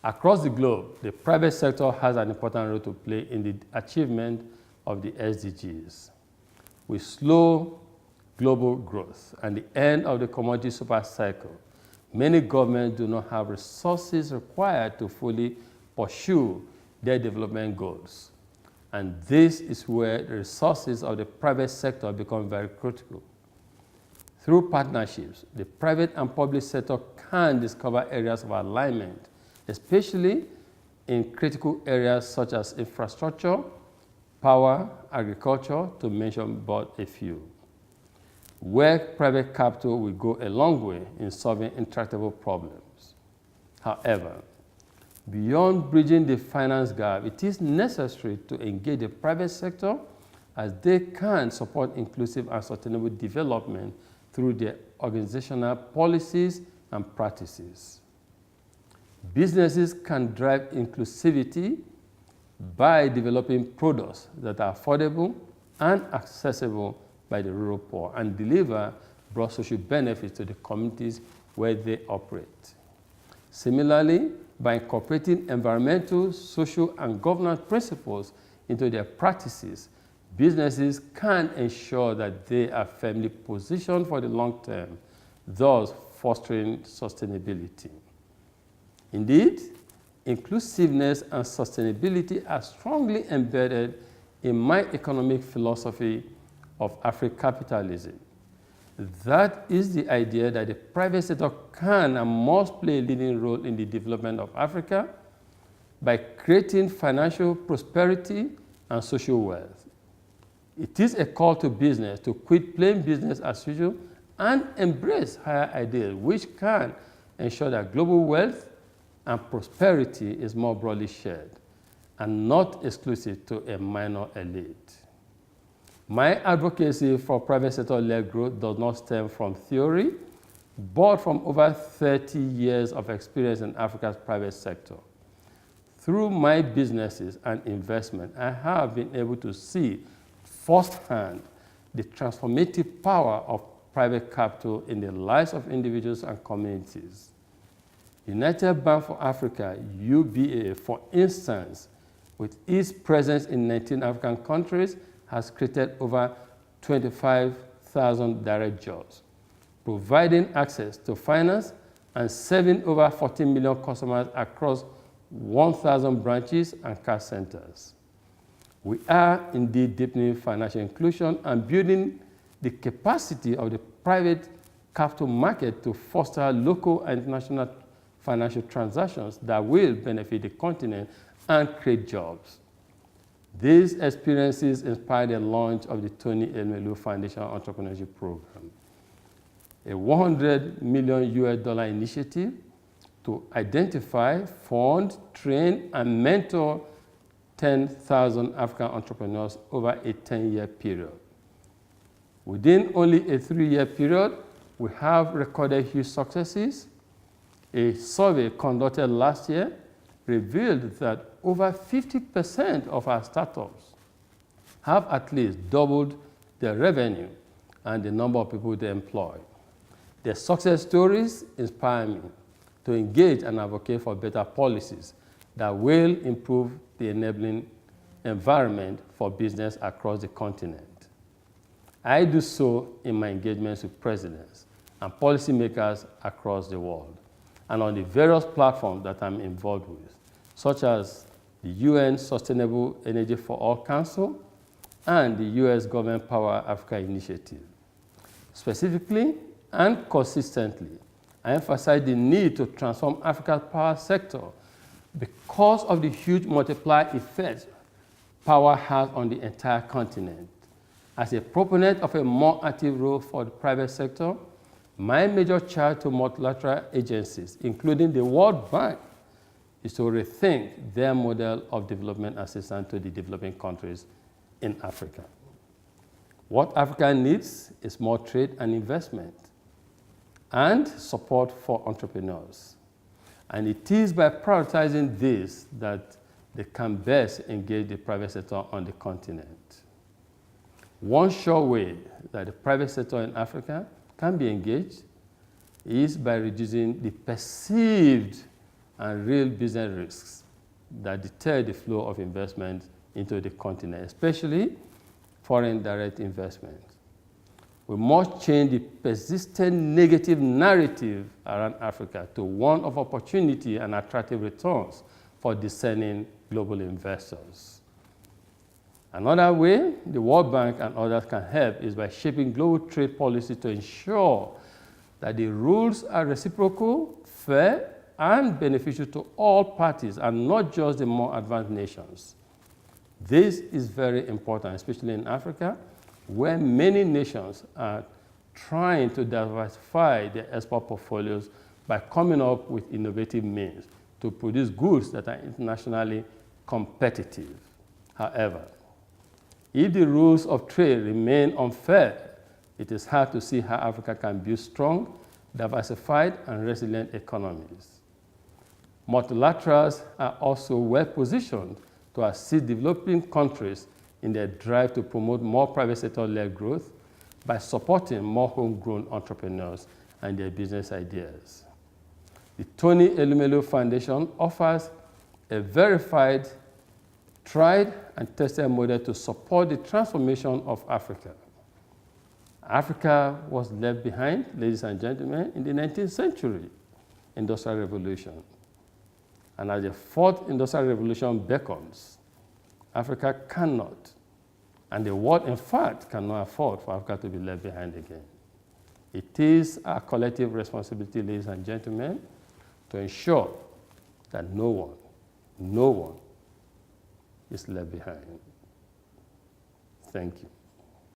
Across the globe, the private sector has an important role to play in the achievement of the SDGs. With slow global growth and the end of the commodity super cycle, many governments do not have resources required to fully pursue their development goals. And this is where the resources of the private sector become very critical. Through partnerships, the private and public sector can discover areas of alignment, especially in critical areas such as infrastructure, power, agriculture, to mention but a few, where private capital will go a long way in solving intractable problems. However, beyond bridging the finance gap, it is necessary to engage the private sector as they can support inclusive and sustainable development through their organizational policies and practices. Businesses can drive inclusivity by developing products that are affordable and accessible by the rural poor and deliver broad social benefits to the communities where they operate. Similarly, by incorporating environmental, social, and governance principles into their practices, businesses can ensure that they are firmly positioned for the long term, thus fostering sustainability. Indeed, inclusiveness and sustainability are strongly embedded in my economic philosophy of Afro-capitalism. That is the idea that the private sector can and must play a leading role in the development of Africa by creating financial prosperity and social wealth. It is a call to business to quit playing business as usual and embrace higher ideals, which can ensure that global wealth and prosperity is more broadly shared and not exclusive to a minor elite. My advocacy for private sector-led growth does not stem from theory, but from over 30 years of experience in Africa's private sector. Through my businesses and investment, I have been able to see firsthand the transformative power of private capital in the lives of individuals and communities. United Bank for Africa, UBA, for instance, with its presence in 19 African countries, has created over 25,000 direct jobs, providing access to finance and serving over 14 million customers across 1,000 branches and cash centers. We are indeed deepening financial inclusion and building the capacity of the private capital market to foster local and international financial transactions that will benefit the continent and create jobs. These experiences inspired the launch of the Tony Elumelu Foundation Entrepreneurship Program, a $100 million initiative to identify, fund, train, and mentor 10,000 African entrepreneurs over a 10-year period. Within only a 3-year period, we have recorded huge successes. A survey conducted last year revealed that over 50% of our startups have at least doubled their revenue and the number of people they employ. Their success stories inspire me to engage and advocate for better policies that will improve the enabling environment for business across the continent. I do so in my engagements with presidents and policymakers across the world and on the various platforms that I'm involved with, such as the UN Sustainable Energy for All Council and the US Government Power Africa Initiative. Specifically and consistently, I emphasize the need to transform Africa's power sector because of the huge multiplier effect power has on the entire continent. As a proponent of a more active role for the private sector, my major charge to multilateral agencies, including the World Bank, is to rethink their model of development assistance to the developing countries in Africa. What Africa needs is more trade and investment and support for entrepreneurs. And it is by prioritizing this that they can best engage the private sector on the continent. One sure way that the private sector in Africa can be engaged is by reducing the perceived and real business risks that deter the flow of investment into the continent, especially foreign direct investment. We must change the persistent negative narrative around Africa to one of opportunity and attractive returns for discerning global investors. Another way the World Bank and others can help is by shaping global trade policy to ensure that the rules are reciprocal, fair, and beneficial to all parties and not just the more advanced nations. This is very important, especially in Africa, where many nations are trying to diversify their export portfolios by coming up with innovative means to produce goods that are internationally competitive. However, if the rules of trade remain unfair, it is hard to see how Africa can build strong, diversified, and resilient economies. Multilaterals are also well positioned to assist developing countries in their drive to promote more private sector-led growth by supporting more homegrown entrepreneurs and their business ideas. The Tony Elumelu Foundation offers a verified, tried, and tested model to support the transformation of Africa. Africa was left behind, ladies and gentlemen, in the 19th century Industrial Revolution. And as the fourth Industrial Revolution beckons, Africa cannot, and the world, in fact, cannot afford for Africa to be left behind again. It is our collective responsibility, ladies and gentlemen, to ensure that no one is left behind. Thank you.